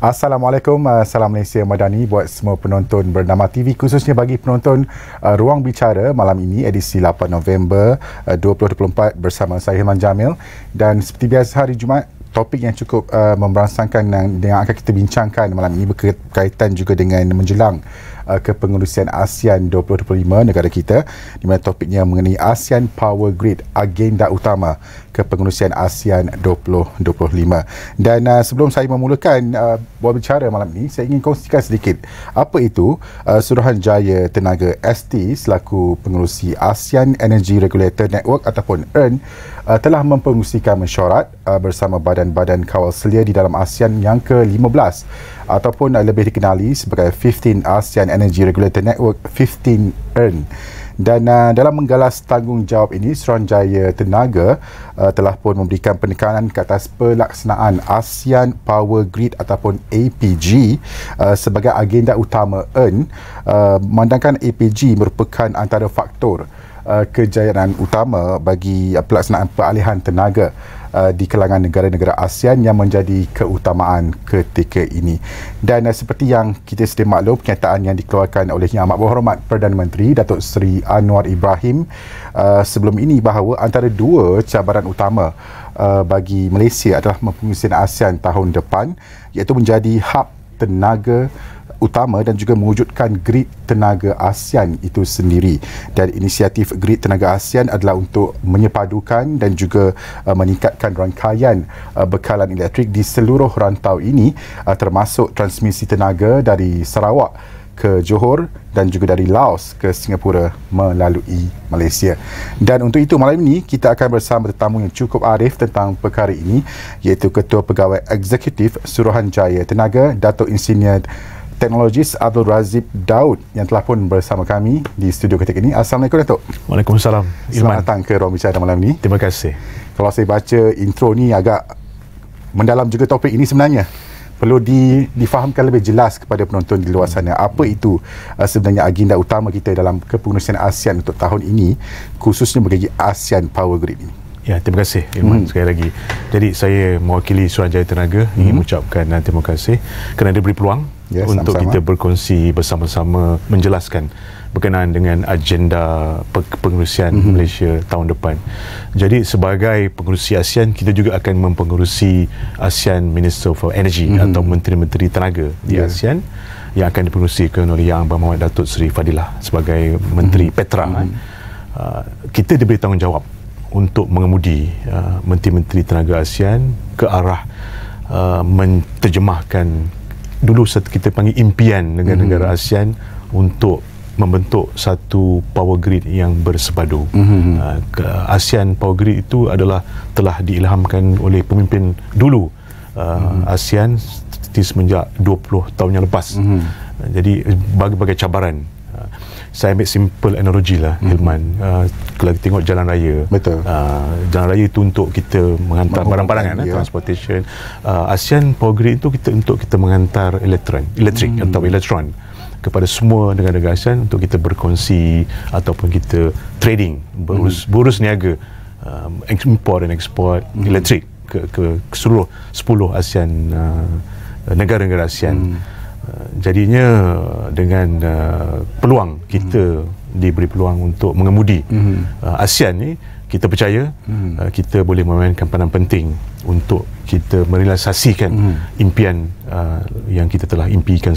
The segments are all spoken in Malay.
Assalamualaikum, salam Malaysia Madani buat semua penonton bernama TV, khususnya bagi penonton Ruang Bicara malam ini edisi 8 November 2024 bersama saya Hilman Jamil. Dan seperti biasa hari Jumaat, topik yang cukup memberangsangkan yang akan kita bincangkan malam ini berkaitan juga dengan menjelang kepengurusian ASEAN 2025 negara kita, di mana topiknya mengenai ASEAN Power Grid, agenda utama kepengurusian ASEAN 2025. Dan sebelum saya memulakan buat bicara malam ini, saya ingin kongsikan sedikit apa itu Suruhanjaya Tenaga ST selaku pengerusi ASEAN Energy Regulator Network ataupun ERN telah mempengerusikan mesyuarat bersama badan-badan kawal selia di dalam ASEAN yang ke-15 ataupun lebih dikenali sebagai 15 ASEAN Energy Regulator Network, 15 ERN. Dan dalam menggalas tanggungjawab ini, Suruhanjaya Tenaga telah pun memberikan penekanan ke atas pelaksanaan ASEAN Power Grid ataupun APG sebagai agenda utama ERN, memandangkan APG merupakan antara faktor kejayaan utama bagi pelaksanaan peralihan tenaga di kalangan negara-negara ASEAN yang menjadi keutamaan ketika ini. Dan seperti yang kita sedia maklum, kenyataan yang dikeluarkan oleh Yang Amat Berhormat Perdana Menteri Datuk Seri Anwar Ibrahim sebelum ini bahawa antara dua cabaran utama bagi Malaysia adalah mempengurusian ASEAN tahun depan, iaitu menjadi hub tenaga utama dan juga mewujudkan grid tenaga ASEAN itu sendiri. Dan inisiatif grid tenaga ASEAN adalah untuk menyepadukan dan juga meningkatkan rangkaian bekalan elektrik di seluruh rantau ini, termasuk transmisi tenaga dari Sarawak ke Johor dan juga dari Laos ke Singapura melalui Malaysia. Dan untuk itu malam ini kita akan bersama tetamu yang cukup arif tentang perkara ini, iaitu Ketua Pegawai Eksekutif Suruhanjaya Tenaga, Datuk Insinyur Teknologis Abdul Razib Daud, yang telah pun bersama kami di studio ketika ini. Assalamualaikum Datuk. Waalaikumsalam. Selamat datang ke Ruang Bicara malam ini. Terima kasih. Kalau saya baca intro ni agak mendalam juga topik ini sebenarnya. Perlu difahamkan lebih jelas kepada penonton di luar sana apa itu sebenarnya agenda utama kita dalam kepengurusian ASEAN untuk tahun ini, khususnya bagi ASEAN Power Grid ini. Ya, terima kasih Ilman sekali lagi. Jadi saya mewakili Suruhanjaya Tenaga ingin mengucapkan terima kasih kerana diberi peluang untuk kita berkongsi bersama-sama menjelaskan berkenaan dengan agenda pengurusian Malaysia tahun depan. Jadi sebagai pengerusi ASEAN, kita juga akan mempengerusi ASEAN Minister for Energy atau Menteri-Menteri Tenaga di ASEAN yang akan dipengerusikan oleh Yang Berhormat Datuk Seri Fadilah sebagai Menteri Petra. Kita diberi tanggungjawab untuk mengemudi Menteri-Menteri Tenaga ASEAN ke arah menterjemahkan, dulu kita panggil impian negara-negara ASEAN untuk membentuk satu power grid yang bersepadu. ASEAN Power Grid itu telah diilhamkan oleh pemimpin dulu ASEAN semenjak 20 tahun yang lepas. Jadi berbagai cabaran. Saya ambil simple analogi lah, Hilman. Kalau kita tengok jalan raya, betul. Jalan raya itu untuk kita menghantar barang-barang, transportation. ASEAN Power Grid itu untuk kita menghantar elektrik atau elektron kepada semua negara-negara ASEAN untuk kita berkongsi ataupun kita trading, berurus niaga, import dan ekspor elektrik ke seluruh 10 ASEAN negara-negara ASEAN. Jadinya dengan peluang kita diberi peluang untuk mengemudi ASEAN ni, kita percaya kita boleh memainkan peranan penting untuk kita merealisasikan impian yang kita telah impikan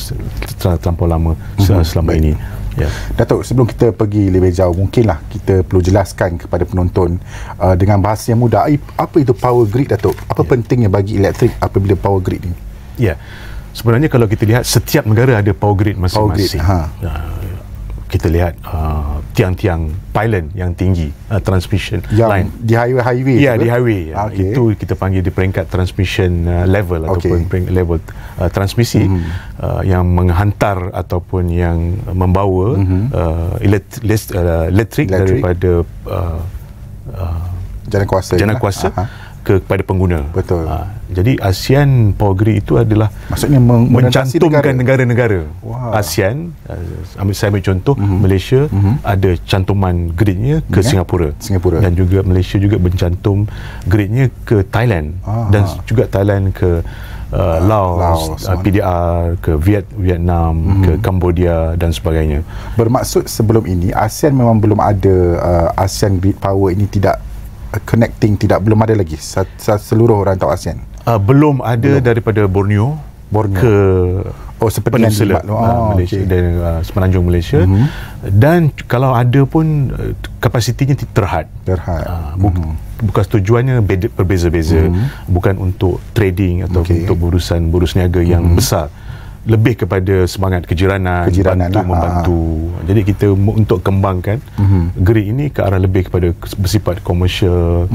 terlampau lama selama ini. Ya. Datuk, sebelum kita pergi lebih jauh, mungkinlah kita perlu jelaskan kepada penonton dengan bahasa yang mudah, apa itu power grid, Datuk? Apa pentingnya bagi elektrik apabila power grid ini? Ya. Sebenarnya kalau kita lihat, setiap negara ada power grid masing-masing. Kita lihat tiang-tiang pylon yang tinggi, transmission line di highway. Ya, di highway. Itu kita panggil di peringkat transmission level ataupun peringkat level transmisi yang menghantar ataupun yang membawa elektrik daripada jana kuasa kepada pengguna. Betul. Jadi ASEAN Power Grid itu adalah maksudnya mencantumkan negara-negara ASEAN. Saya ambil contoh, Malaysia ada cantuman gridnya ke Singapura. Dan juga Malaysia juga mencantum gridnya ke Thailand dan juga Thailand ke Laos, PDR, ke Vietnam, ke Cambodia dan sebagainya. Bermaksud sebelum ini ASEAN memang belum ada ASEAN Grid Power ini tidak connecting, belum ada lagi seluruh rantau ASEAN. Belum ada daripada Borneo ke Peninsula Malaysia dan semenanjung Malaysia. Dan kalau ada pun kapasitinya terhad. Bukan tujuannya berbeza-beza, bukan untuk trading atau untuk burus niaga yang besar, lebih kepada semangat kejiranan membantu. Jadi kita untuk kembangkan grid ini ke arah lebih kepada bersifat komersial,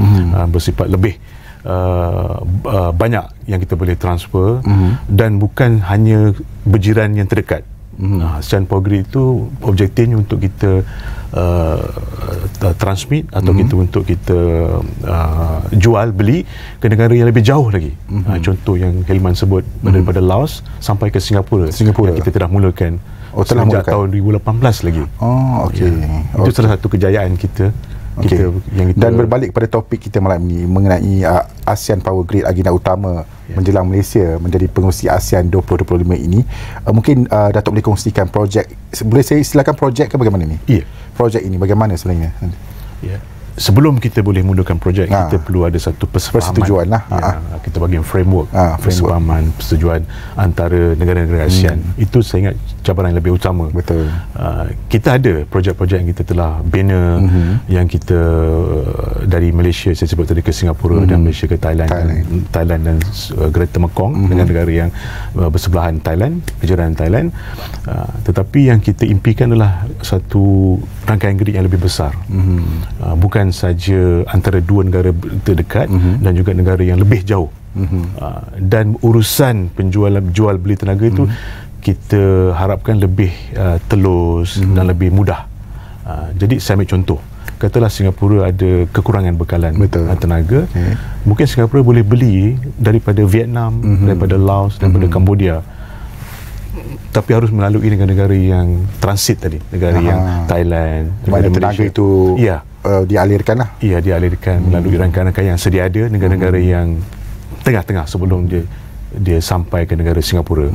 bersifat lebih banyak yang kita boleh transfer, dan bukan hanya berjiran yang terdekat. ASEAN Power Grid itu objektifnya untuk kita transmit atau untuk kita jual beli ke negara yang lebih jauh lagi. Contoh yang Hilman sebut, daripada Laos sampai ke Singapura. Yang kita telah mulakan sejak tahun 2018 lagi. Itu salah satu kejayaan kita. Dan berbalik pada topik kita malam ini mengenai ASEAN Power Grid, agenda utama menjelang Malaysia menjadi pengerusi ASEAN 2025 ini, mungkin Datuk boleh kongsikan projek, boleh saya silakan projek ke bagaimana ni? Projek ini bagaimana sebenarnya? Sebelum kita boleh mulakan projek, kita perlu ada satu persetujuan lah. Kita bagi framework, persetujuan antara negara-negara ASEAN. Itu saya ingat cabaran yang lebih utama. Betul. Kita ada projek-projek yang kita telah bina, yang kita dari Malaysia, saya sebut tadi, ke Singapura, dan Malaysia ke Thailand dan Greater Mekong, dengan negara yang bersebelahan Thailand, kejiranan Thailand. Tetapi yang kita impikan adalah satu rangkaian grid yang lebih besar. Bukan saja antara dua negara terdekat, dan juga negara yang lebih jauh. Dan urusan jual beli tenaga itu kita harapkan lebih telus dan lebih mudah. Jadi saya ambil contoh, katalah Singapura ada kekurangan bekalan tenaga, mungkin Singapura boleh beli daripada Vietnam, daripada Laos, daripada Cambodia, tapi harus melalui negara-negara yang transit tadi, negara yang Thailand, negara Malaysia itu dialirkan lah. Dialirkan melalui rangkaian-rangkaian yang sedia ada, negara-negara yang tengah-tengah sebelum dia sampai ke negara Singapura.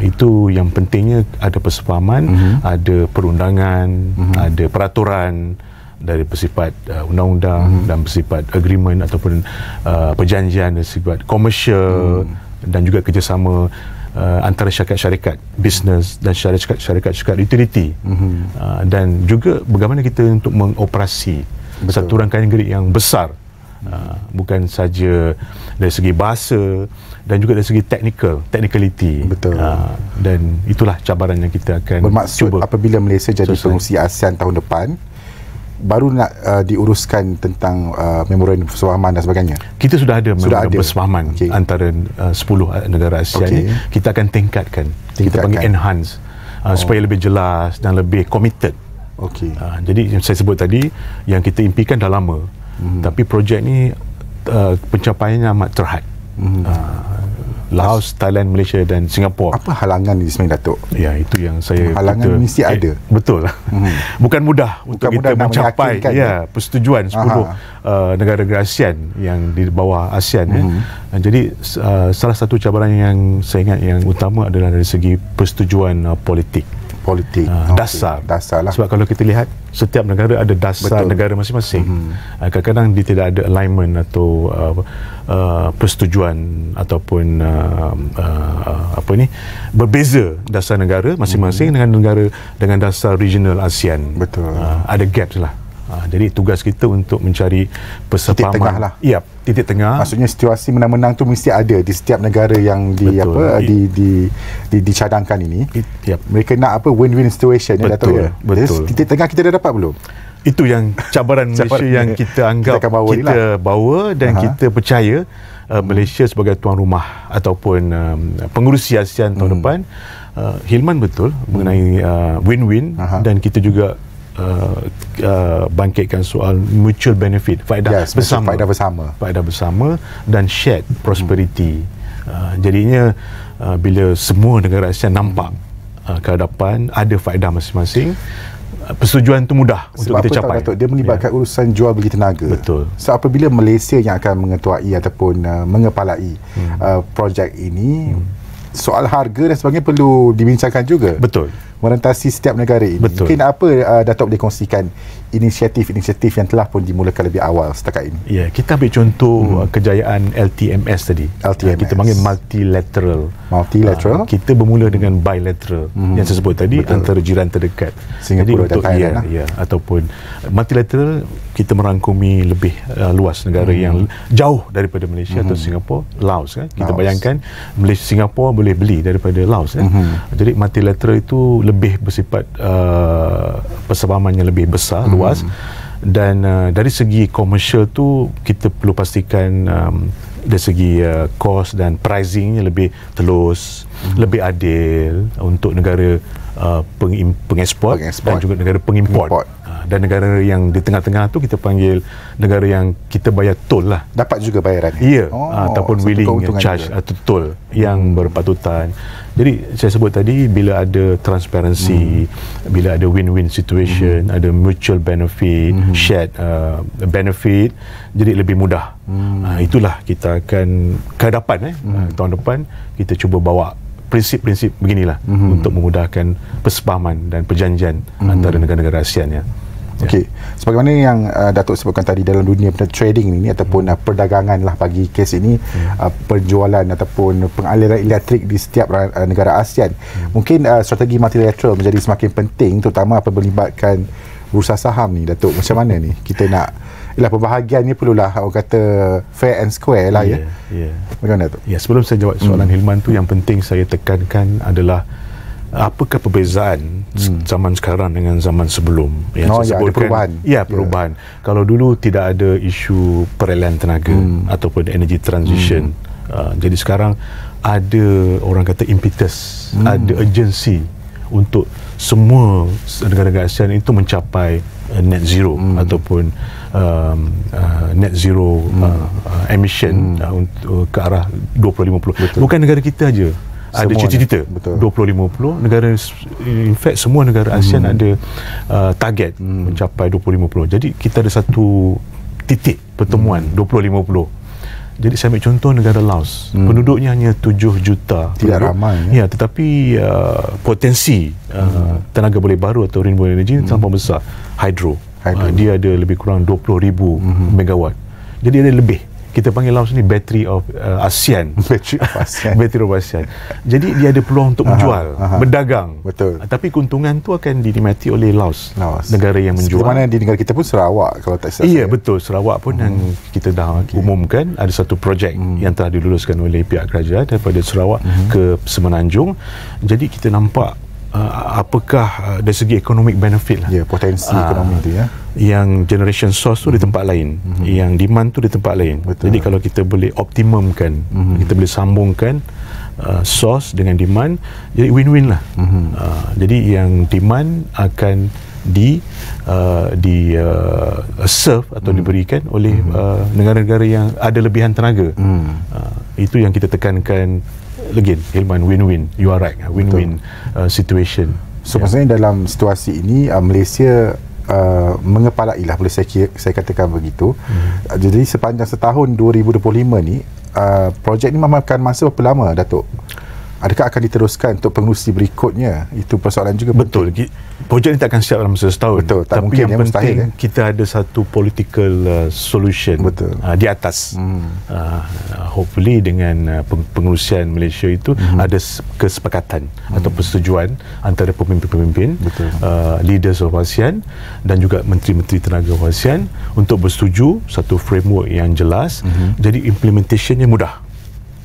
Itu yang pentingnya, ada persefahaman, ada perundangan, ada peraturan dari bersifat undang-undang dan bersifat agreement ataupun perjanjian bersifat komersial, dan juga kerjasama antara syarikat-syarikat bisnes dan syarikat-syarikat utility, dan juga bagaimana kita untuk mengoperasi satu rangkaian grid yang besar, bukan saja dari segi bahasa dan juga dari segi technicality. Dan itulah cabaran yang kita akan bermaksud cuba. Apabila Malaysia jadi pengerusi ASEAN tahun depan, baru nak diuruskan tentang memorandum persefahaman dan sebagainya. Kita sudah ada memorandum persefahaman antara 10 negara ASEAN ini. Kita akan tingkatkan. Kita panggil enhance, supaya lebih jelas dan lebih committed. Jadi yang saya sebut tadi, yang kita impikan dah lama, tapi projek ni pencapaiannya amat terhad. Laos, Thailand, Malaysia dan Singapura. Apa halangan ni sebenarnya, Datuk? Itu yang saya halangan mesti ada. Betul. Bukan mudah untuk kita mencapai persetujuan 10 negara-negara ASEAN yang di bawah ASEAN. Jadi salah satu cabaran yang saya ingat yang utama adalah dari segi persetujuan politik. Dasar lah. Sebab kalau kita lihat, setiap negara ada dasar negara masing-masing. Kadang-kadang dia tidak ada alignment atau persetujuan ataupun berbeza dasar negara masing-masing dengan dasar regional ASEAN. Ada gaps lah. Jadi tugas kita untuk mencari persefahaman. Titik tengah lah. Titik tengah. Maksudnya situasi menang-menang tu mesti ada di setiap negara yang dicadangkan ini. Mereka nak win-win situation. Titik tengah kita dah dapat belum? Itu yang cabaran Malaysia yang kita anggap kita bawa dan kita percaya Malaysia sebagai tuan rumah ataupun pengerusi ASEAN tahun depan. Hilman betul mengenai win-win, dan kita juga bangkitkan soal mutual benefit, faedah bersama dan shared prosperity. Jadinya bila semua negara ASEAN nampak ke hadapan ada faedah masing-masing, persetujuan itu mudah untuk kita capai. Datuk, dia melibatkan urusan jual beli tenaga. Betul. So apabila Malaysia yang akan mengetuai ataupun mengepalai projek ini, soal harga dan sebagainya perlu dibincangkan juga. Betul. Merentasi setiap negara ini. Betul. Mungkin apa Datuk boleh kongsikan inisiatif-inisiatif yang telah pun dimulakan lebih awal setakat ini? Ya, kita ambil contoh kejayaan LTMS tadi. LTMS. Kita panggil multilateral. Kita bermula dengan bilateral yang saya sebut tadi. Betul. Antara jiran terdekat. Singapura dan Thailand. Ataupun multilateral, kita merangkumi lebih luas negara yang jauh daripada Malaysia atau Singapura. Laos kan. Kita bayangkan Malaysia, Singapura boleh beli daripada Laos kan. Jadi multilateral itu lebih bersifat persefahaman yang lebih besar, luas, dan dari segi komersial tu kita perlu pastikan dari segi cost dan pricingnya lebih telus, lebih adil untuk negara pengeksport dan juga negara pengimport. Dan negara yang di tengah-tengah tu kita panggil negara yang kita bayar tol lah. Dapat juga bayarannya? Ya, ataupun willing charge atau tol yang berpatutan. Jadi saya sebut tadi, bila ada transparansi, bila ada win-win situation, ada mutual benefit, shared benefit, jadi lebih mudah. Itulah kita akan ke depan tahun depan kita cuba bawa prinsip-prinsip beginilah untuk memudahkan persefahaman dan perjanjian antara negara-negara ASEAN ya. Okey, sebagaimana yang Datuk sebutkan tadi, dalam dunia trading ini ataupun perdagangan lah bagi kes ini, penjualan ataupun pengaliran elektrik di setiap negara ASEAN, mungkin strategi multilateral menjadi semakin penting, terutama apabila melibatkan bursa saham ni, Datuk. Macam mana ni kita nak, pembahagian ni perlulah orang kata fair and square lah ya. Bagaimana Datuk? Ya, sebelum saya jawab soalan Hilman tu, yang penting saya tekankan adalah apakah perbezaan zaman sekarang dengan zaman sebelum yang saya sebutkan. Perubahan. Kalau dulu tidak ada isu peralihan tenaga ataupun energy transition, jadi sekarang ada orang kata impetus, ada urgency untuk semua negara-negara ASEAN itu mencapai net zero ataupun net zero emission untuk ke arah 2050. Bukan negara kita aja ada cita-cita 2050. Negara, in fact semua negara ASEAN ada target mencapai 2050. Jadi kita ada satu titik pertemuan 2050. Jadi saya ambil contoh negara Laos, penduduknya hanya 7 juta. Tidak ramai ya, tetapi potensi tenaga boleh baru atau renewable energy terlampau besar. Hydro. Dia ada lebih kurang 20,000 megawatt. Jadi ada lebih. Kita panggil Laos ni battery of ASEAN. Battery of ASEAN. Jadi dia ada peluang untuk menjual, berdagang. Betul. Tapi keuntungan tu akan dinikmati oleh Laos. Negara yang menjual. Seperti mana di negara kita pun Sarawak kalau tak silap. Iya, betul. Sarawak pun yang kita dah umumkan ada satu projek yang telah diluluskan oleh pihak kerajaan daripada Sarawak ke Semenanjung. Jadi kita nampak apakah dari segi economic benefit lah. Potensi ekonomi tu ya. Yang generation source tu di tempat lain, yang demand tu di tempat lain. Jadi kalau kita boleh optimumkan, kita boleh sambungkan source dengan demand, jadi win-win lah. Jadi yang demand akan serve atau diberikan oleh negara-negara yang ada lebihan tenaga. Itu yang kita tekankan. Again, Hilman, win-win. You are right, win-win situation. So maksudnya dalam situasi ini Malaysia mengepalai lah, boleh saya katakan begitu. Jadi sepanjang setahun 2025 ni, projek ni memakan masa berapa lama, Datuk? Adakah akan diteruskan untuk pengurusi berikutnya? Itu persoalan juga. Betul. Projek ini tak akan siap dalam masa setahun. Betul. Tak tapi mungkin, yang penting kita ada satu political solution di atas. Hopefully dengan pengurusian Malaysia itu ada kesepakatan atau persetujuan antara pemimpin-pemimpin, leaders of ASEAN dan juga menteri-menteri tenaga ASEAN untuk bersetuju satu framework yang jelas. Jadi implementationnya mudah.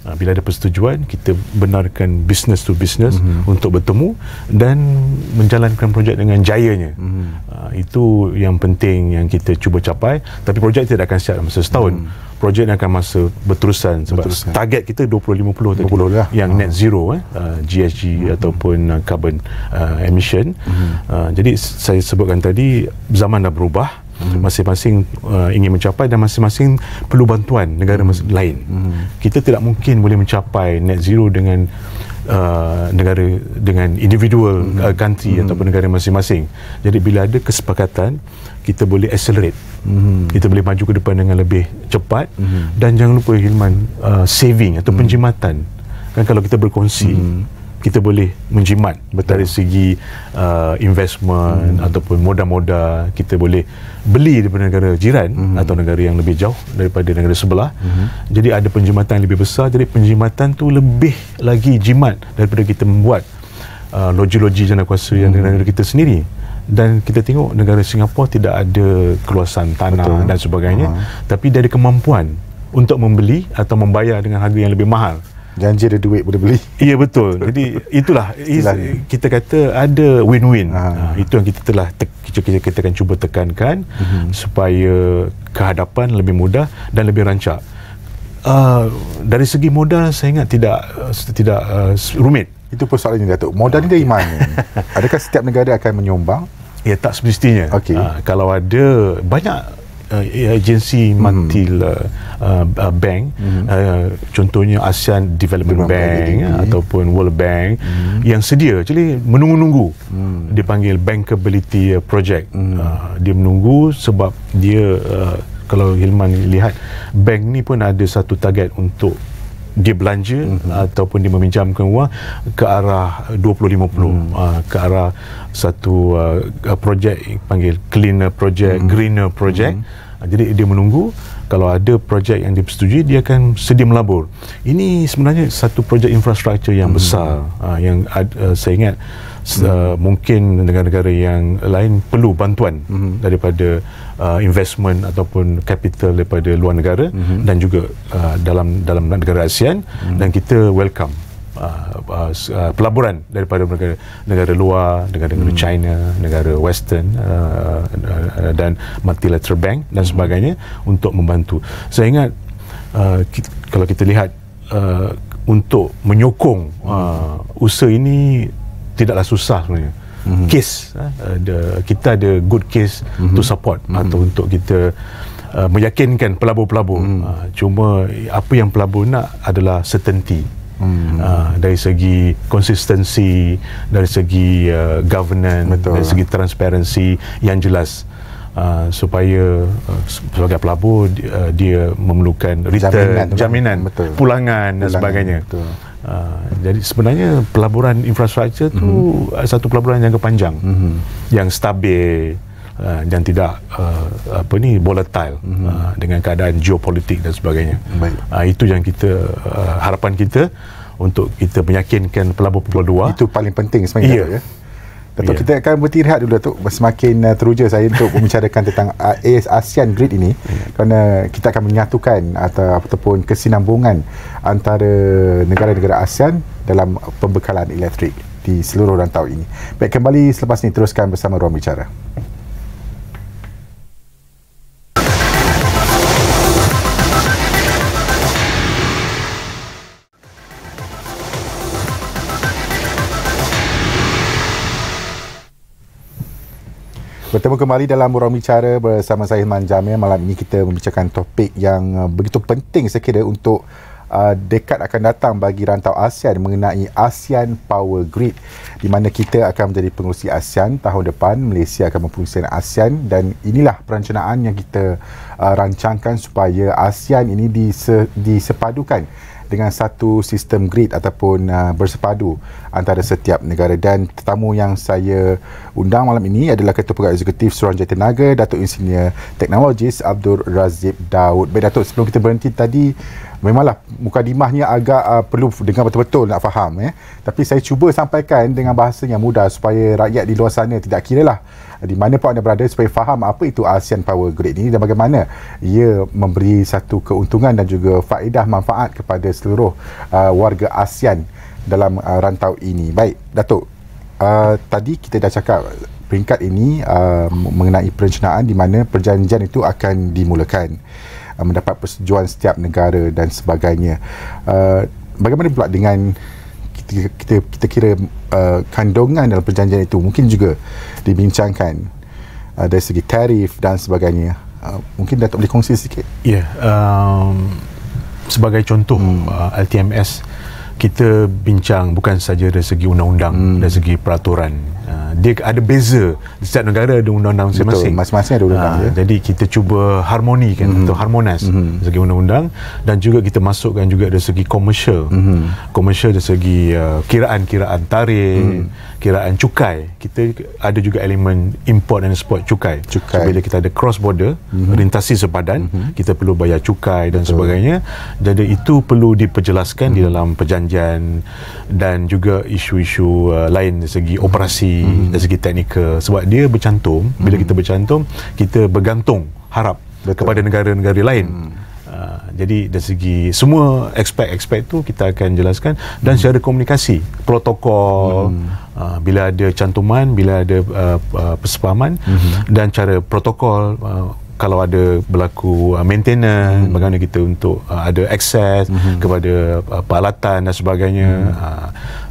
Bila ada persetujuan, kita benarkan business to business untuk bertemu dan menjalankan projek dengan jayanya. Itu yang penting yang kita cuba capai. Tapi projek tidak akan siap dalam masa setahun. Projek ini akan masa berterusan sebab target kita 2050 tadi, yang net zero, GHG ataupun carbon emission. Jadi saya sebutkan tadi, zaman dah berubah. Masing-masing ingin mencapai dan masing-masing perlu bantuan negara lain. Kita tidak mungkin boleh mencapai net zero dengan negara dengan individual country ataupun negara masing-masing. Jadi bila ada kesepakatan, kita boleh accelerate, kita boleh maju ke depan dengan lebih cepat. Dan jangan lupa Hilman, saving atau penjimatan kan, kalau kita berkongsi kita boleh menjimat dari segi investment ataupun moda-moda. Kita boleh beli daripada negara jiran atau negara yang lebih jauh daripada negara sebelah. Jadi ada penjimatan yang lebih besar. Jadi penjimatan tu lebih lagi jimat daripada kita membuat loji-loji jana kuasa yang dengan negara kita sendiri. Dan kita tengok negara Singapura tidak ada keluasan tanah dan sebagainya, tapi dia ada kemampuan untuk membeli atau membayar dengan harga yang lebih mahal. Janji ada duit boleh beli. Ya, betul. Jadi itulah kita kata ada win-win. Itu yang kita telah kita akan cuba tekankan supaya kehadapan lebih mudah dan lebih rancak. Dari segi modal saya ingat tidak rumit. Itu persoalannya, Datuk. Modal ni dari mana? Adakah setiap negara akan menyumbang? Ya, tak semestinya. Kalau ada banyak agensi multi bank, contohnya ASEAN Development Bank ataupun World Bank yang sedia, jadi menunggu-nunggu. Dipanggil bankability project. Dia menunggu sebab dia kalau Hilman lihat, bank ni pun ada satu target untuk dia belanja ataupun dia meminjamkan wang ke arah 2050, ke arah satu projek panggil cleaner project, greener project. Jadi dia menunggu kalau ada projek yang disetujui, dia akan sedia melabur. Ini sebenarnya satu projek infrastruktur yang besar, yang saya ingat mungkin negara-negara yang lain perlu bantuan daripada investment ataupun capital daripada luar negara dan juga dalam negara ASEAN, dan kita welcome pelaburan daripada negara luar, negara China, negara Western dan multilateral bank dan sebagainya untuk membantu. Saya ingat kalau kita lihat untuk menyokong usaha ini tidaklah susah sebenarnya. Case kita ada good case to support atau untuk kita meyakinkan pelabur-pelabur. Cuma apa yang pelabur nak adalah certainty, dari segi konsistensi, dari segi governance, dari segi transparansi yang jelas, supaya sebagai pelabur dia memerlukan return, jaminan pulangan dan sebagainya. Jadi sebenarnya pelaburan infrastruktur tu satu pelaburan jangka panjang yang stabil dan tidak volatile dengan keadaan geopolitik dan sebagainya. Itu yang kita harapan kita untuk kita meyakinkan pelabur-pelabur luar. Itu paling penting sebenarnya. Datuk, kita akan beristirahat dulu, Datuk. Semakin teruja saya untuk membicarakan tentang ASEAN Grid ini, kerana kita akan menyatukan ataupun kesinambungan antara negara-negara ASEAN dalam pembekalan elektrik di seluruh rantau ini. Baik, kembali selepas ini teruskan bersama Ruang Bicara. Bertemu kembali dalam Ruang Bicara bersama saya Hilman Jamil. Malam ini kita membicarakan topik yang begitu penting saya kira untuk dekad akan datang bagi rantau ASEAN, mengenai ASEAN Power Grid, di mana kita akan menjadi pengerusi ASEAN tahun depan. Malaysia akan berpengerusi ASEAN, dan inilah perencanaan yang kita rancangkan supaya ASEAN ini disepadukan dengan satu sistem grid ataupun bersepadu antara setiap negara. Dan tetamu yang saya undang malam ini adalah Ketua Pegawai Eksekutif Suruhanjaya Tenaga, Datuk Insinyur Teknologis Abdul Razib Daud. Baik, Datuk, sebelum kita berhenti tadi, memanglah mukadimahnya agak perlu dengar betul-betul nak faham, tapi saya cuba sampaikan dengan bahasa yang mudah supaya rakyat di luar sana, tidak kiralah di mana pun anda berada, supaya faham apa itu ASEAN Power Grid ini dan bagaimana ia memberi satu keuntungan dan juga faedah manfaat kepada seluruh warga ASEAN dalam rantau ini. Baik, Datuk, tadi kita dah cakap peringkat ini mengenai perencanaan di mana perjanjian itu akan dimulakan, mendapat persetujuan setiap negara dan sebagainya. Bagaimana pula dengan kita kira kandungan dalam perjanjian itu mungkin juga dibincangkan dari segi tarif dan sebagainya. Mungkin Datuk boleh kongsi sikit? Ya, sebagai contoh, LTMS kita bincang bukan saja dari segi undang-undang, dari segi peraturan. Dia ada beza. Setiap negara ada undang-undang masing-masing. Masing-masing ada undang-undang. Jadi kita cuba harmonikan atau harmonize dari segi undang-undang, dan juga kita masukkan juga dari segi komersial. Komersial dari segi kiraan-kiraan tarikh, kiraan cukai. Kita ada juga elemen import dan export cukai. So, bila kita ada cross border, rintasi sepadan, kita perlu bayar cukai dan sebagainya. Jadi itu perlu diperjelaskan di dalam perjanjian, dan juga isu-isu lain dari segi operasi, dari segi teknikal, sebab dia bercantum. Bila kita bercantum, kita bergantung harap kepada negara-negara lain. Jadi dari segi semua aspek-aspek tu kita akan jelaskan, dan secara komunikasi, protokol, bila ada cantuman, bila ada persepahaman, dan cara protokol, kalau ada berlaku maintenance, bagaimana kita untuk ada akses kepada peralatan dan sebagainya.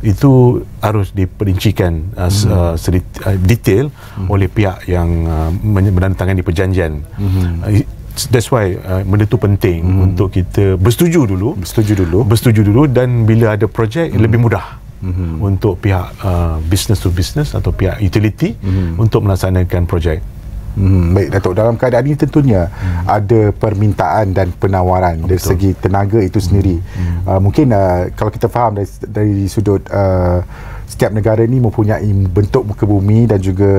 Itu harus diperincikan detail oleh pihak yang menandatangani perjanjian. That's why benda tu penting untuk kita bersetuju dulu, dan bila ada projek lebih mudah untuk pihak business to business atau pihak utility untuk melaksanakan projek. Baik Datuk, dalam keadaan ini tentunya ada permintaan dan penawaran dari segi tenaga itu sendiri. Mungkin kalau kita faham dari sudut setiap negara ini mempunyai bentuk muka bumi dan juga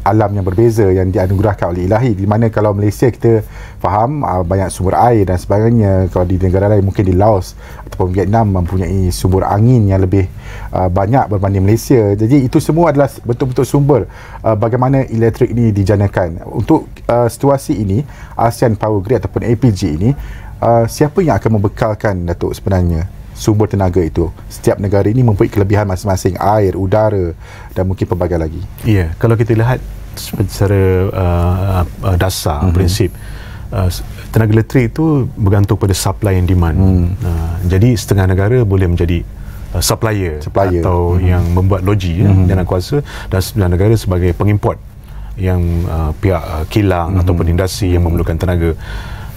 alam yang berbeza yang dianugerahkan oleh Ilahi, di mana kalau Malaysia kita faham banyak sumber air dan sebagainya. Kalau di negara lain, mungkin di Laos ataupun Vietnam, mempunyai sumber angin yang lebih banyak berbanding Malaysia. Jadi itu semua adalah betul-betul sumber bagaimana elektrik ini dijanakan. Untuk situasi ini, ASEAN Power Grid ataupun APG ini, siapa yang akan membekalkan, Datuk, sebenarnya sumber tenaga itu? Setiap negara ini mempunyai kelebihan masing-masing, air, udara dan mungkin pelbagai lagi. Ya, kalau kita lihat secara dasar, prinsip, tenaga elektrik itu bergantung pada supply and demand. Jadi setengah negara boleh menjadi supplier atau yang membuat logi dan kuasa, dan setengah negara sebagai pengimport yang pihak kilang ataupun industri yang memerlukan tenaga.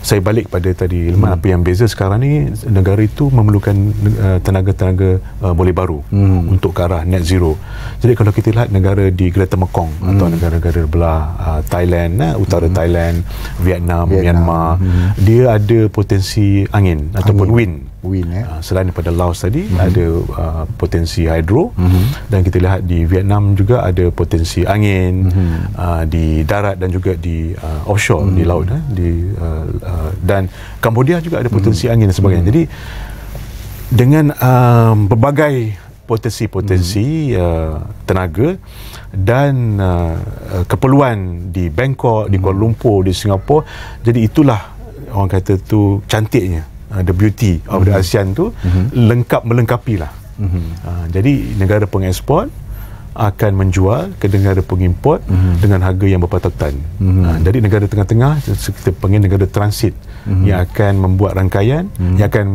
Saya balik pada tadi, apa yang beza sekarang ni, negara itu memerlukan tenaga-tenaga boleh baru untuk ke arah net zero. Jadi kalau kita lihat negara di Greater Mekong atau negara-negara belah Thailand, utara Thailand, Vietnam, Myanmar, dia ada potensi angin ataupun wind. Selain daripada Laos tadi, ada potensi hydro, dan kita lihat di Vietnam juga ada potensi angin di darat dan juga di offshore, di laut, dan Cambodia juga ada potensi angin dan sebagainya. Jadi dengan berbagai potensi-potensi tenaga dan keperluan di Bangkok, di Kuala Lumpur, di Singapura, jadi itulah orang kata tu cantiknya, the beauty of the ASEAN tu, lengkap melengkapi lah. Jadi negara pengeksport akan menjual ke negara pengimport dengan harga yang berpatutan. Jadi negara tengah-tengah, kita panggil negara transit, yang akan membuat rangkaian, yang akan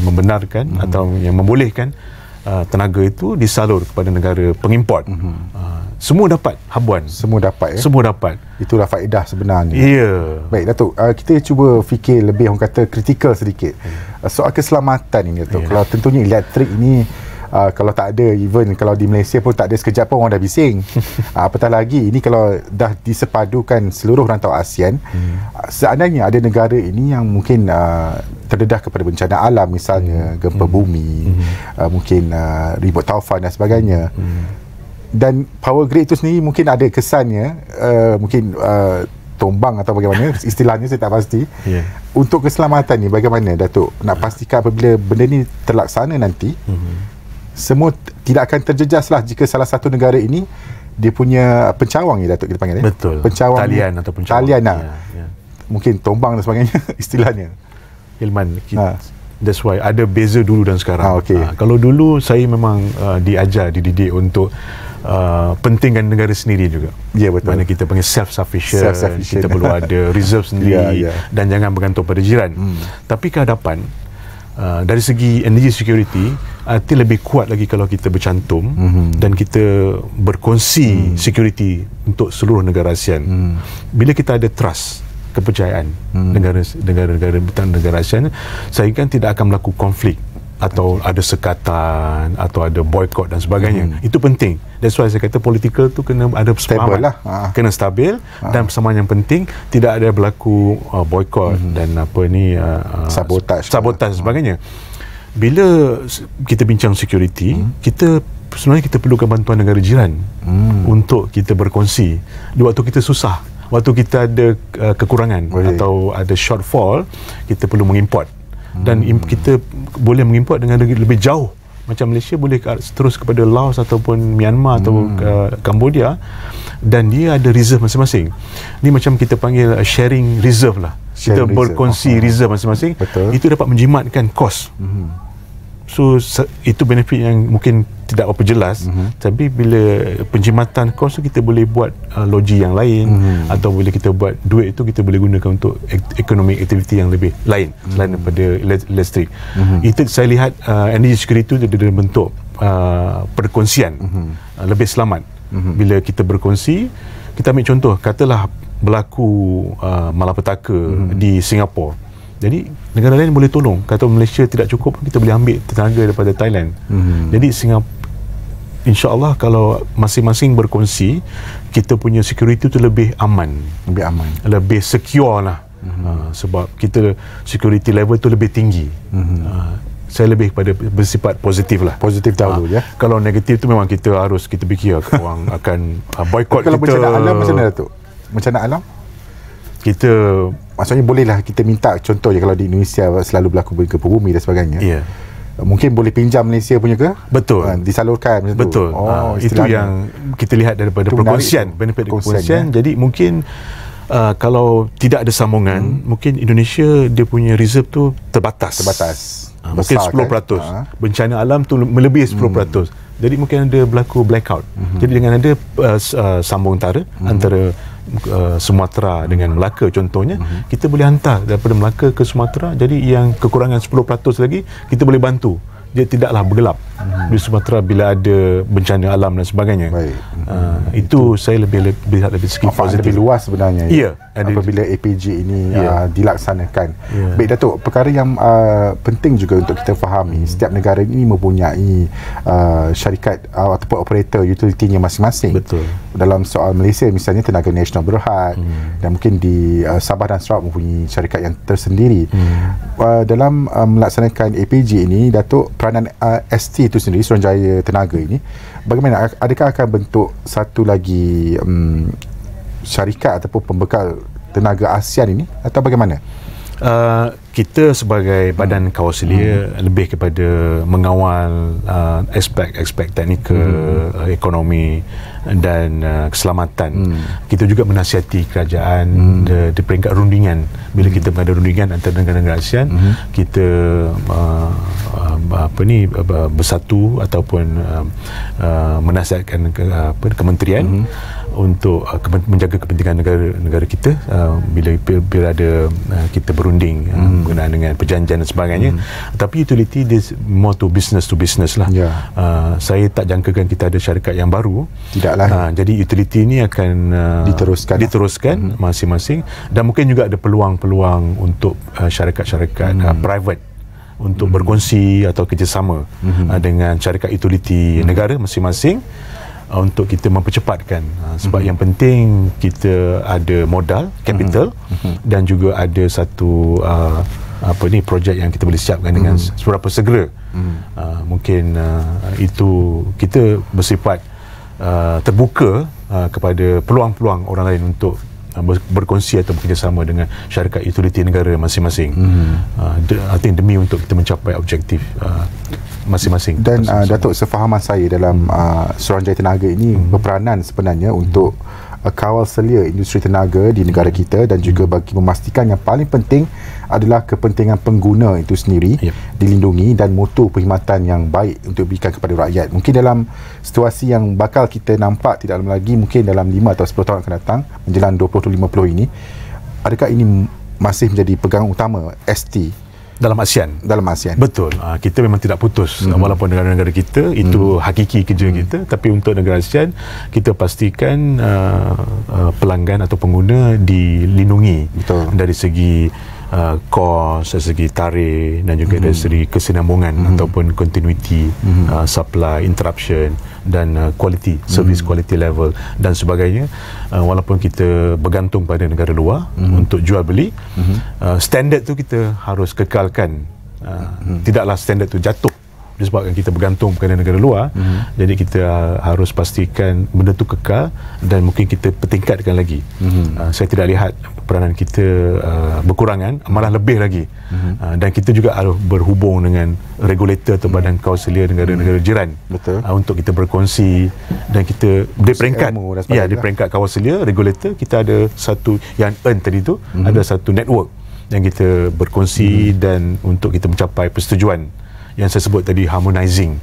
membenarkan atau yang membolehkan tenaga itu disalur kepada negara pengimport. Semua dapat habuan. Semua dapat. Itulah faedah sebenarnya. Ya. Baik Datuk, kita cuba fikir lebih, orang kata kritikal sedikit. Soal keselamatan ini, Datuk. Kalau tentunya elektrik ini, kalau tak ada, even kalau di Malaysia pun tak ada, sekejap pun orang dah bising. Apatah lagi ini kalau dah disepadukan seluruh rantau ASEAN. Seandainya ada negara ini yang mungkin terdedah kepada bencana alam, misalnya gempa bumi, mungkin ribut taufan dan sebagainya, dan power grid itu sendiri mungkin ada kesannya mungkin tombang atau bagaimana istilahnya, saya tak pasti. Untuk keselamatan ni bagaimana, Datuk, nak pastikan apabila benda ni terlaksana nanti, semua tidak akan terjejas lah jika salah satu negara ini dia punya pencawang ni, Datuk, kita panggil. Betul. Pencawang, talian atau pencawang. Talian lah. Mungkin tombang dan sebagainya istilahnya. Ilman, that's why ada beza dulu dan sekarang. Kalau dulu saya memang dididik untuk pentingkan negara sendiri juga. Ya, betul. Mana kita panggil self-sufficient. Kita perlu ada reserve sendiri, dan jangan bergantung pada jiran. Tapi ke hadapan, dari segi energy security, arti lebih kuat lagi kalau kita bercantum dan kita berkongsi security untuk seluruh negara ASEAN. Bila kita ada trust, kepercayaan negara ASEAN, saya kan tidak akan berlaku konflik atau ada sekatan atau ada boykot dan sebagainya. Itu penting. That's why saya kata political tu kena ada stable lah. Kena stabil dan persamaan yang penting, tidak ada berlaku boykot dan sabotaj dan sebagainya. Bila kita bincang security, kita sebenarnya kita perlukan bantuan negara jiran untuk kita berkongsi. Di waktu kita susah, waktu kita ada kekurangan atau ada shortfall, kita perlu mengimport. Dan kita boleh mengimport dengan lebih jauh. Macam Malaysia boleh terus kepada Laos ataupun Myanmar atau Cambodia, dan dia ada reserve masing-masing. Ni macam kita panggil sharing reserve lah. Kita berkongsi reserve masing-masing. Itu dapat menjimatkan kos. So itu benefit yang mungkin tidak apa jelas, tapi bila penjimatan kos tu kita boleh buat logi yang lain, atau boleh kita buat duit itu kita boleh gunakan untuk economic activity yang lebih lain selain daripada elektrik. Itu saya lihat energy security itu dalam bentuk perkongsian lebih selamat. Bila kita berkongsi, kita ambil contoh, katalah berlaku malapetaka di Singapura. Jadi negara lain boleh tolong. Kata Malaysia tidak cukup, kita boleh ambil tenaga daripada Thailand. Jadi insya-Allah kalau masing-masing berkongsi, kita punya security tu lebih aman, lebih secure lah. Sebab kita security level tu lebih tinggi. Saya lebih pada bersifat positif lah. Positif dahulu ya. Kalau negatif tu memang kita fikir orang akan boykot kita. Kalau bencana alam macam mana Datuk? Bencana alam? Kita maksudnya bolehlah kita minta contoh je, kalau di Indonesia selalu berlaku gempa bumi dan sebagainya. Mungkin boleh pinjam Malaysia punya ke? Betul. Disalurkan macam tu. Betul. Itu yang kita lihat daripada perkongsian, benefit perkongsian. Jadi mungkin kalau tidak ada sambungan, mungkin Indonesia dia punya reserve tu terbatas. Mungkin 10%. Kan? Bencana alam tu melebihi 10%. Jadi mungkin ada berlaku blackout. Jadi dengan ada sambung antara Sumatera dengan Melaka contohnya, kita boleh hantar daripada Melaka ke Sumatera. Jadi yang kekurangan 10% lagi kita boleh bantu. Dia tidaklah bergelap di Sumatera bila ada bencana alam dan sebagainya. Itu saya lebih lihat dari segi positif. Lebih luas sebenarnya. Apabila APG ini dilaksanakan. Baik Datuk, perkara yang penting juga untuk kita fahami, setiap negara ini mempunyai syarikat ataupun operator utilitinya masing-masing. Betul. Dalam soal Malaysia misalnya, Tenaga Nasional Berhad, dan mungkin di Sabah dan Sarawak mempunyai syarikat yang tersendiri. Dalam melaksanakan APG ini, Datuk, peranan ST itu sendiri, Suruhanjaya Tenaga ini, bagaimana? Adakah akan bentuk satu lagi syarikat ataupun pembekal tenaga ASEAN ini, atau bagaimana? Kita sebagai badan kawasalia lebih kepada mengawal aspek-aspek teknikal, ekonomi dan keselamatan. Kita juga menasihati kerajaan di peringkat rundingan. Bila kita mengada rundingan antara negara-negara ASEAN, kita bersatu ataupun menasihatkan kementerian untuk menjaga kepentingan negara kita bila ada kita berunding berkenaan dengan perjanjian dan sebagainya. Tapi utility this more to business lah. Saya tak jangkakan kita ada syarikat yang baru. Tidaklah. Jadi utility ini akan diteruskan masing-masing, dan mungkin juga ada peluang-peluang untuk syarikat-syarikat private untuk berkongsi atau kerjasama dengan syarikat utility negara masing-masing untuk kita mempercepatkan, sebab yang penting kita ada modal, capital, dan juga ada satu projek yang kita boleh siapkan dengan seberapa segera. Mungkin itu kita bersifat terbuka kepada peluang-peluang orang lain untuk berkongsi atau bekerjasama dengan syarikat utility negara masing-masing. I think demi untuk kita mencapai objektif masing-masing. Dan Datuk, sefahaman saya dalam Suruhanjaya Tenaga ini berperanan sebenarnya untuk kawal selia industri tenaga di negara kita, dan juga bagi memastikan yang paling penting adalah kepentingan pengguna itu sendiri dilindungi, dan mutu perkhidmatan yang baik untuk diberikan kepada rakyat. Mungkin dalam situasi yang bakal kita nampak tidak lama lagi, mungkin dalam 5 atau 10 tahun akan datang menjelang 2050 ini, adakah ini masih menjadi pegangan utama ST dalam ASEAN? Dalam ASEAN. Betul. Kita memang tidak putus walaupun negara-negara kita itu hakiki kerja kita, tapi untuk negara ASEAN kita pastikan pelanggan atau pengguna dilindungi dari segi kos, dari segi tarikh, dan juga dari segi kesinambungan ataupun continuity, supply interruption, dan quality, service quality level dan sebagainya. Walaupun kita bergantung pada negara luar untuk jual beli, standard tu kita harus kekalkan. Tidaklah standard tu jatuh disebabkan kita bergantung kepada negara luar. Jadi kita harus pastikan benda tu kekal dan mungkin kita pertingkatkan lagi. Saya tidak lihat peranan kita berkurangan, malah lebih lagi. Dan kita juga harus berhubung dengan regulator atau badan kauselia negara-negara jiran. Betul. Untuk kita berkongsi, dan kita di peringkat di peringkat kauselia regulator kita ada satu yang earn tadi tu, ada satu network yang kita berkongsi dan untuk kita mencapai persetujuan yang saya sebut tadi, harmonizing.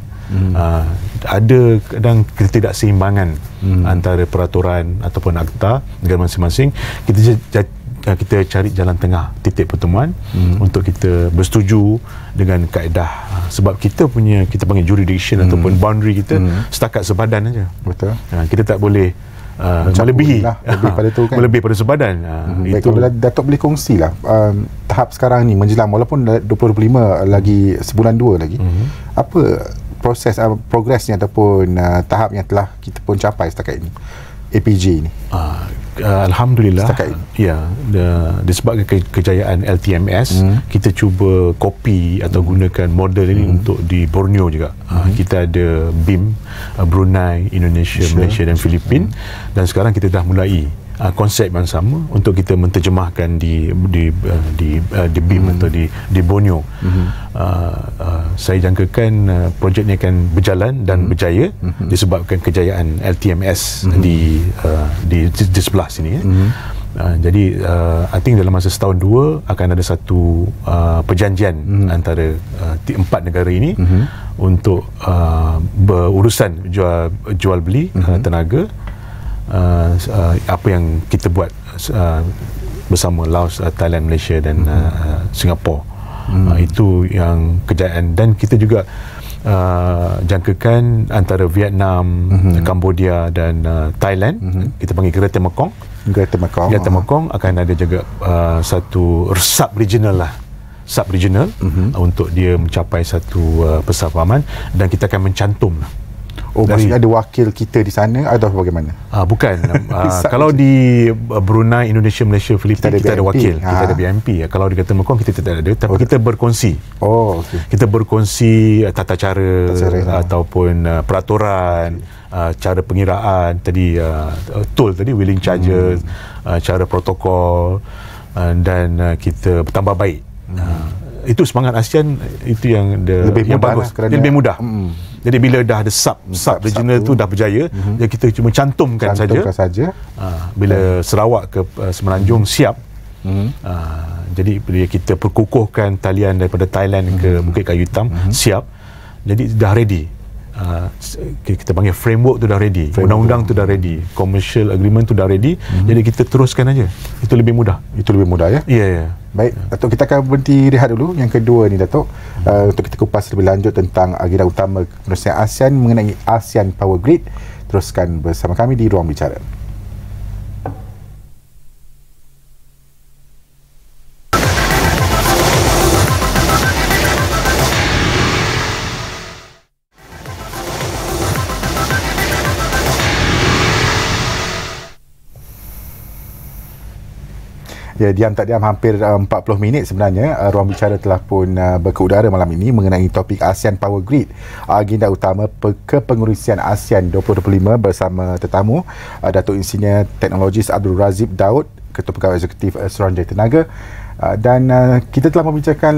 Ada kadang ketidakseimbangan antara peraturan ataupun akta negara masing-masing. Kita cari jalan tengah, titik pertemuan untuk kita bersetuju dengan kaedah, sebab kita panggil jurisdiction ataupun boundary kita setakat sebadan aja. Betul. Kita tak boleh melebihi melebihi pada sebadan. Baik, kalau Datuk boleh kongsilah tahap sekarang ni menjelang, walaupun 2025 lagi sebulan 2 lagi, apa proses progresnya ataupun tahap yang telah kita pun capai setakat ini APG ini? Alhamdulillah, disebabkan kejayaan LTMS, kita cuba kopi atau gunakan model ini untuk di Borneo juga. Kita ada BIM, Brunei, Indonesia, Malaysia dan Filipina, dan sekarang kita dah mulai konsep yang sama untuk kita menterjemahkan di BIM atau di Borneo. Saya jangkakan projek ini akan berjalan dan berjaya disebabkan kejayaan LTMS di sebelah sini. Jadi I think dalam masa setahun 2 akan ada satu perjanjian antara 4 negara ini untuk berurusan jual beli tenaga. Apa yang kita buat bersama Laos, Thailand, Malaysia dan Singapura. Itu yang kejayaan. Dan kita juga jangkakan antara Vietnam, Cambodia dan Thailand. Kita panggil Greater Mekong. Greater Mekong akan ada juga satu sub-regional untuk dia mencapai satu persefahaman, dan kita akan mencantum. Maksudnya ada wakil kita di sana atau bagaimana? Bukan. Kalau di Brunei, Indonesia, Malaysia, Filipina kita ada wakil, kita ada BMP. Kalau di Greater Mekong kita tidak ada, tapi kita berkongsi. Kita berkongsi tata cara ataupun peraturan, cara pengiraan tadi, toll tadi, wheeling charges, cara protokol, dan kita bertambah baik. Itu semangat ASEAN, itu yang lebih bagus, dia lebih mudah. Jadi bila dah ada sub regional tu dah berjaya, jadi kita cuma cantumkan saja. Bila Sarawak ke Semenanjung siap, jadi bila kita perkukuhkan talian daripada Thailand ke Bukit Kayu Hitam siap, jadi dah ready. Kita panggil framework tu dah ready, undang-undang tu dah ready, commercial agreement tu dah ready. Jadi kita teruskan aja. Itu lebih mudah ya? Ya. Baik, Datuk, kita akan berhenti rehat dulu. Yang kedua ni, Datuk, untuk kita kupas lebih lanjut tentang agenda utama penerusan ASEAN mengenai ASEAN Power Grid. Teruskan bersama kami di Ruang Bicara. Ya, diam tak diam hampir 40 minit sebenarnya Ruang Bicara telah pun berkeudara malam ini mengenai topik ASEAN Power Grid, agenda utama kepengurusian ASEAN 2025 bersama tetamu Datuk Insinyur Teknologis Abdul Razib Daud, Ketua Pegawai Eksekutif Suruhanjaya Tenaga, dan kita telah membicarakan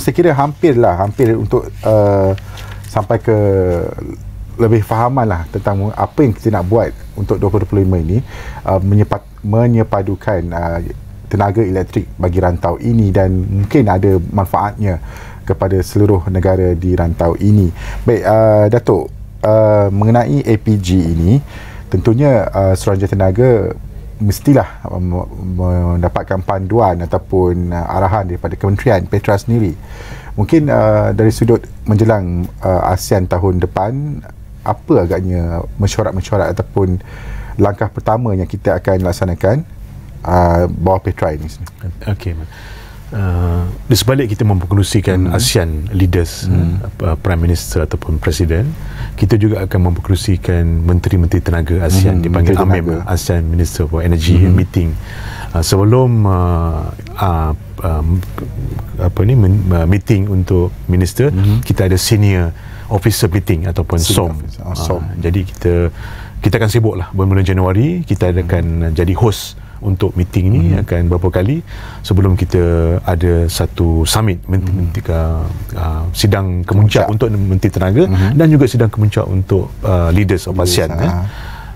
saya kira hampir untuk sampai ke lebih fahaman lah tentang apa yang kita nak buat untuk 2025 ini, menyepadukan tenaga elektrik bagi rantau ini, dan mungkin ada manfaatnya kepada seluruh negara di rantau ini. Baik, Datuk, mengenai APG ini, tentunya Suruhanjaya Tenaga mestilah mendapatkan panduan ataupun arahan daripada Kementerian Petra sendiri. Mungkin dari sudut menjelang ASEAN tahun depan, apa agaknya mesyuarat-mesyuarat ataupun langkah pertama yang kita akan laksanakan bawah Petra ini? Okey. di sebalik kita memperkongsikan ASEAN leaders, Prime Minister ataupun Presiden, kita juga akan memperkongsikan Menteri-Menteri Tenaga ASEAN, dipanggil AMEM, ASEAN Minister for Energy meeting. Sebelum meeting untuk minister, kita ada senior officer meeting ataupun SOM. Jadi kita akan sibuk lah bulan Januari. Kita akan jadi host untuk meeting ni akan berapa kali sebelum kita ada satu summit sidang kemuncak untuk Menteri Tenaga dan juga sidang kemuncak untuk leaders of ASEAN.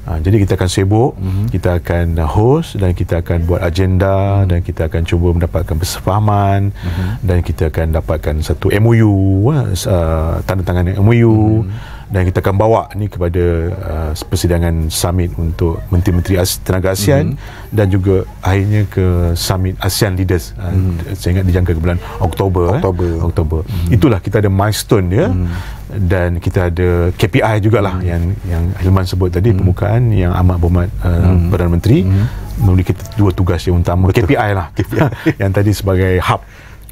Jadi kita akan sibuk, kita akan host dan kita akan buat agenda dan kita akan cuba mendapatkan persefahaman dan kita akan dapatkan satu MOU, tanda tangan MOU, dan kita akan bawa ni kepada persidangan summit untuk Menteri-Menteri Tenaga ASEAN dan juga akhirnya ke summit ASEAN Leaders. Saya ingat dijangka ke bulan Oktober. Itulah, kita ada milestone dia. Dan kita ada KPI jugalah yang Hilman sebut tadi, permukaan yang amat berhormat Perdana Menteri memberi kita dua tugas yang utama. KPI lah yang tadi sebagai hub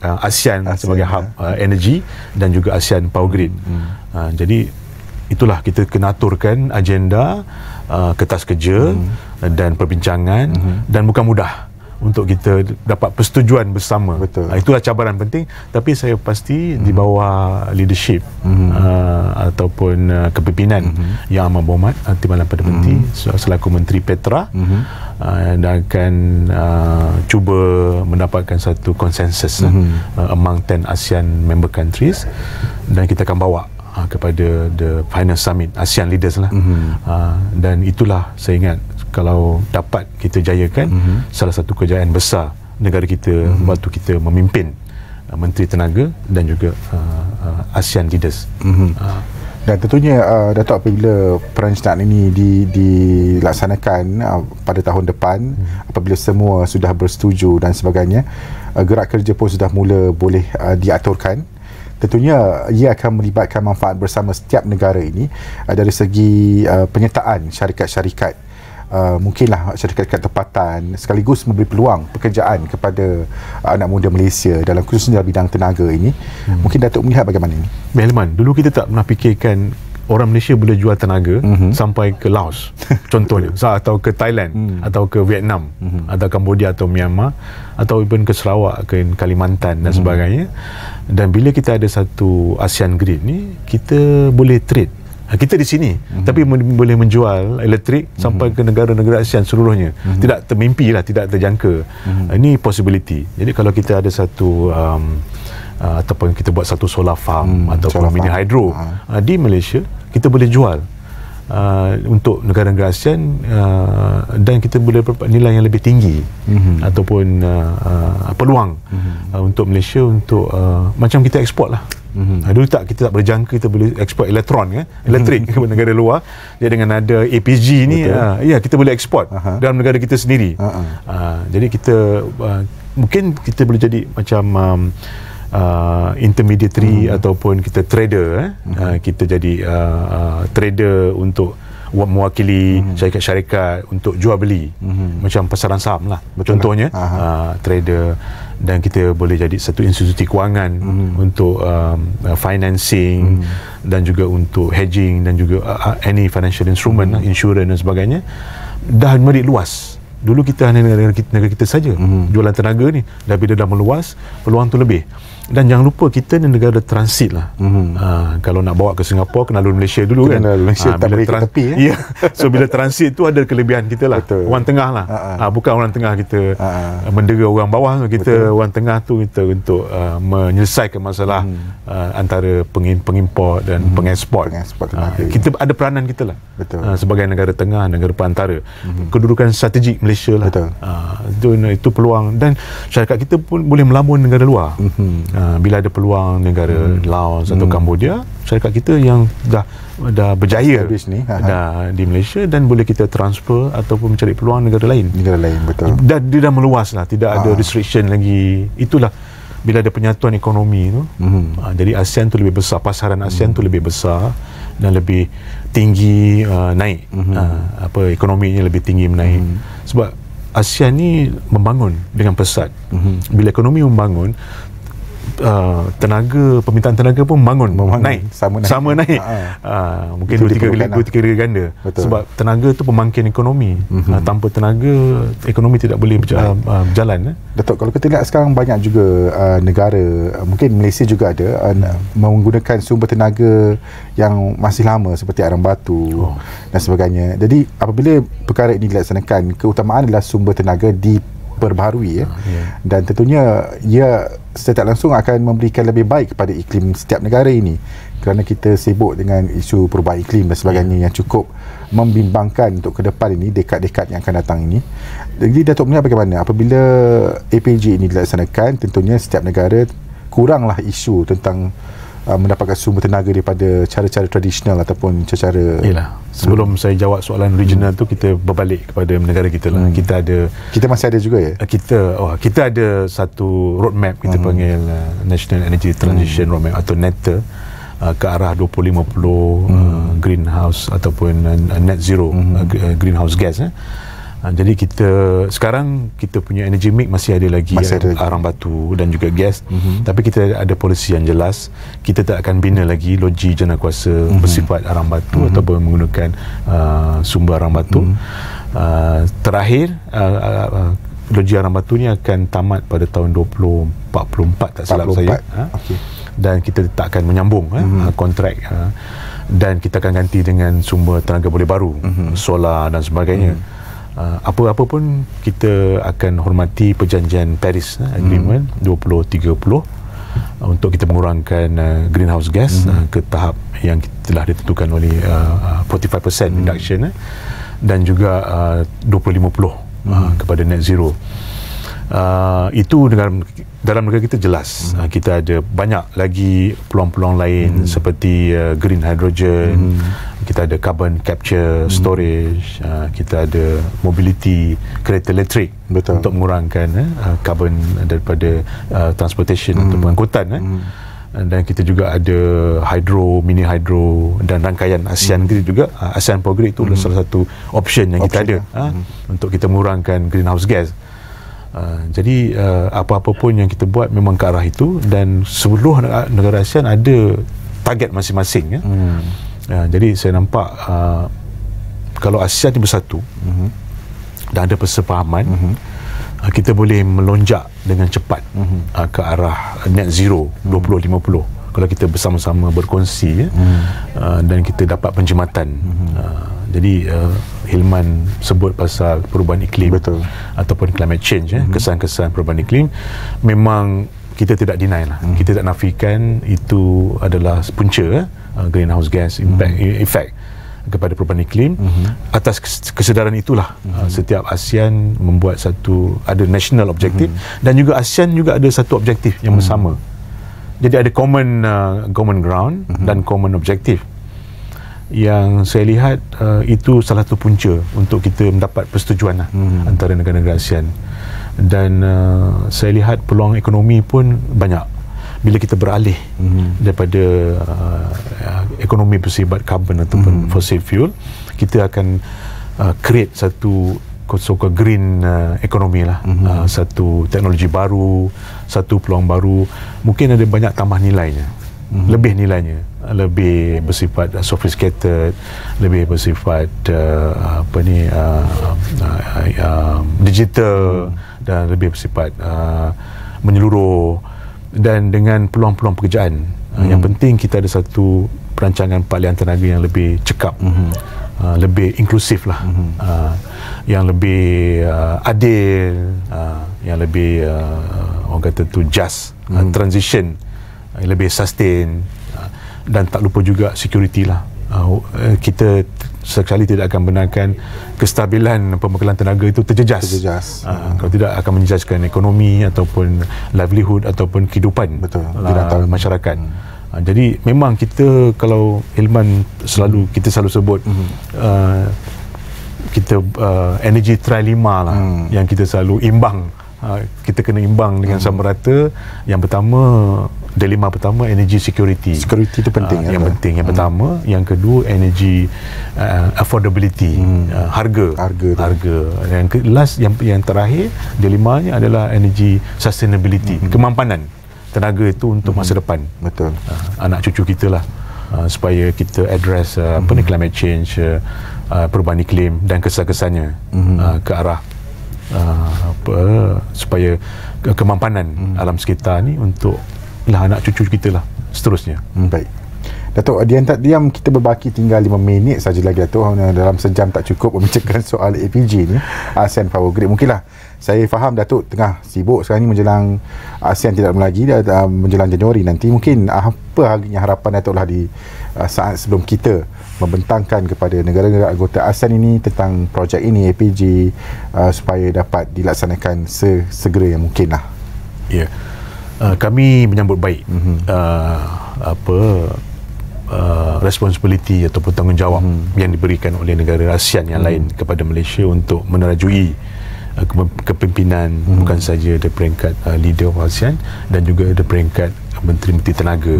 ASEAN sebagai hub energi dan juga ASEAN Power Grid. Jadi itulah, kita kena aturkan agenda, kertas kerja dan perbincangan, dan bukan mudah untuk kita dapat persetujuan bersama. Itulah cabaran penting, tapi saya pasti di bawah leadership ataupun kepimpinan yang amat berhormat Timbalan Perdana Menteri selaku Menteri Petra, dan akan cuba mendapatkan satu konsensus among 10 ASEAN member countries, dan kita akan bawa kepada the final summit ASEAN Leaders lah. Dan itulah, saya ingat, kalau dapat kita jayakan, salah satu kejayaan besar negara kita waktu kita memimpin Menteri Tenaga dan juga ASEAN Leaders. Dan tentunya Datuk, apabila perencanaan ini dilaksanakan pada tahun depan, apabila semua sudah bersetuju dan sebagainya, gerak kerja pun sudah mula boleh diaturkan. Tentunya ia akan melibatkan manfaat bersama setiap negara ini dari segi penyertaan syarikat-syarikat, mungkinlah syarikat tempatan, sekaligus memberi peluang pekerjaan kepada anak muda Malaysia dalam khususnya bidang tenaga ini. Mungkin Datuk melihat bagaimana ini? Melman, dulu kita tak pernah fikirkan orang Malaysia boleh jual tenaga sampai ke Laos contohnya, atau ke Thailand, atau ke Vietnam, atau Cambodia, atau Myanmar, atau even ke Sarawak, ke Kalimantan dan sebagainya. Dan bila kita ada satu ASEAN Grid ni, kita boleh trade. Kita di sini tapi boleh menjual elektrik sampai ke negara-negara ASEAN seluruhnya. Tidak termimpi lah, tidak terjangka. Ini possibility. Jadi kalau kita ada satu ataupun kita buat satu solar farm ataupun mini hydro di Malaysia, kita boleh jual untuk negara-negara ASEAN, dan kita boleh dapat nilai yang lebih tinggi ataupun peluang untuk Malaysia untuk macam kita ekspor lah. Dulu kita tak berjangka kita boleh ekspor elektrik ke negara luar. Jadi dengan ada APG ni, kita boleh ekspor dalam negara kita sendiri. Jadi kita mungkin kita boleh jadi macam intermediary ataupun kita trader. Kita jadi trader untuk mewakili syarikat-syarikat untuk jual beli, macam pasaran saham lah contohnya. Trader, dan kita boleh jadi satu institusi kewangan untuk financing dan juga untuk hedging dan juga any financial instrument, insurance dan sebagainya. Dah merit luas. Dulu kita hanya negara kita saja jualan tenaga ni, dah bila dah meluas, peluang tu lebih. Dan jangan lupa kita ni negara transit lah. Kalau nak bawa ke Singapura, kena lalu Malaysia dulu kan. Malaysia tak boleh ke tepi. So bila transit tu ada kelebihan kita lah. Orang tengah lah. Bukan orang tengah kita mendera orang bawah. Kita orang tengah tu kita untuk menyelesaikan masalah antara pengimport dan pengeksport. Kita ada peranan kita lah. Sebagai negara tengah, negara perantara. Kedudukan strategik Malaysia lah. Itu peluang, dan syarikat kita pun boleh melamun negara luar. Bila ada peluang negara Laos atau Cambodia, syarikat kita yang dah berjaya di Malaysia, dan boleh kita transfer ataupun mencari peluang negara lain. Betul. Dan dia dah meluas lah, tidak ada restriction lagi. Itulah bila ada penyatuan ekonomi tu. Jadi ASEAN tu lebih besar, pasaran ASEAN tu lebih besar dan lebih tinggi naik. Ekonominya lebih tinggi menaik. Sebab ASEAN ni membangun dengan pesat. Bila ekonomi membangun, permintaan tenaga pun naik. Sama naik. Mungkin 2-3 kali ganda. Betul. Sebab tenaga tu pemangkin ekonomi. Tanpa tenaga, ekonomi tidak boleh berjalan. Datuk, kalau kita lihat sekarang banyak juga negara, mungkin Malaysia juga ada, menggunakan sumber tenaga yang masih lama seperti arang batu dan sebagainya. Jadi apabila perkara ini dilaksanakan, keutamaan adalah sumber tenaga diperbaharui dan tentunya ia secara tak langsung akan memberikan lebih baik kepada iklim setiap negara ini, kerana kita sibuk dengan isu perubahan iklim dan sebagainya yang cukup membimbangkan untuk ke depan ini, dekad-dekad yang akan datang ini. Jadi Datuk melihat bagaimana apabila APG ini dilaksanakan, tentunya setiap negara kuranglah isu tentang mendapatkan sumber tenaga daripada cara-cara tradisional ataupun cara-cara. Sebelum saya jawab soalan regional tu, kita berbalik kepada negara kita lah. Kita masih ada juga ya? Kita ada satu roadmap, kita panggil National Energy Transition Roadmap atau NETA, ke arah 2050 greenhouse ataupun net zero greenhouse gas. Jadi sekarang kita punya energy mix masih ada lagi arang batu dan juga gas, tapi kita ada polisi yang jelas. Kita tak akan bina lagi loji jenayah bersifat arang batu ataupun menggunakan sumber arang batu. Terakhir, loji arang batu ni akan tamat pada tahun 2044 tak silap saya. Dan kita tak akan menyambung kontrak, dan kita akan ganti dengan sumber tenaga boleh baru, solar dan sebagainya. Apa-apa pun kita akan hormati perjanjian Paris Agreement 2030 untuk kita mengurangkan greenhouse gas ke tahap yang telah ditentukan oleh 45% reduction dan juga 2050 kepada net zero. Itu dalam negara kita jelas. Kita ada banyak lagi peluang-peluang lain seperti green hydrogen, kita ada carbon capture storage, kita ada mobility kereta elektrik untuk mengurangkan carbon daripada transportation atau pengangkutan. Dan kita juga ada hydro, mini hydro dan rangkaian ASEAN juga. ASEAN Power Grid itu salah satu option yang kita ada untuk kita mengurangkan greenhouse gas. Jadi apa-apa pun yang kita buat memang ke arah itu, dan seluruh negara ASEAN ada target masing-masing. Jadi saya nampak kalau ASEAN ini bersatu dan ada persefahaman, kita boleh melonjak dengan cepat ke arah net zero 2050 kalau kita bersama-sama berkongsi dan kita dapat penjimatan. Jadi Hilman sebut pasal perubahan iklim ataupun climate change, kesan-kesan perubahan iklim, memang kita tidak deny lah, kita tak nafikan itu adalah punca greenhouse gas effect kepada perubahan iklim. Atas kesedaran itulah setiap ASEAN membuat ada national objective, dan juga ASEAN juga ada satu objektif yang bersama. Jadi ada common ground dan common objective yang saya lihat itu salah satu punca untuk kita mendapat persetujuan antara negara-negara ASEAN. Dan saya lihat peluang ekonomi pun banyak bila kita beralih daripada ekonomi bersifat carbon ataupun fossil fuel. Kita akan create satu so-called green ekonomi lah, satu teknologi baru, satu peluang baru. Mungkin ada banyak tambah nilainya, lebih nilainya, lebih bersifat sophisticated, lebih bersifat digital, dan lebih bersifat menyeluruh, dan dengan peluang-peluang pekerjaan. Yang penting kita ada satu perancangan palian tenaga yang lebih cekap, lebih inklusif lah, yang lebih adil, yang lebih orang kata tu just transition, lebih sustain, dan tak lupa juga security lah. Kita sekali tidak akan benarkan kestabilan pembekalan tenaga itu terjejas. Kalau tidak akan menjejaskan ekonomi ataupun livelihood ataupun kehidupan masyarakat. Jadi memang kita, kalau Hilman kita selalu sebut kita energy trilemma lah, yang kita selalu imbang. Kita kena imbang dengan sama rata. Yang pertama, Dilema pertama, energy security. Security itu penting. Yang penting. Yang pertama. Yang kedua, energy affordability. Harga. Last, yang terakhir, dilemanya adalah energy sustainability. Kemampanan tenaga itu untuk masa depan. Betul. Anak cucu kita lah. Supaya kita address climate change, perubahan iklim dan kesan-kesannya ke arah supaya kemampanan alam sekitar ni untuk anak cucu kita lah seterusnya. Baik Datuk, diam kita berbaki tinggal 5 minit saja lagi Datuk. Dalam sejam tak cukup membicarakan soal APG ni, ASEAN Power Grid. Mungkinlah saya faham Datuk tengah sibuk sekarang ni menjelang ASEAN tidak lama lagi, menjelang Januari nanti. Mungkin apa harapan Datuk lah di saat sebelum kita membentangkan kepada negara-negara anggota ASEAN ini tentang projek ini APG supaya dapat dilaksanakan sesegera yang mungkin lah. Ya. Kami menyambut baik responsibility ataupun tanggungjawab yang diberikan oleh negara ASEAN yang lain kepada Malaysia untuk menerajui kepimpinan bukan saja di peringkat leader ASEAN dan juga di peringkat menteri-menteri tenaga.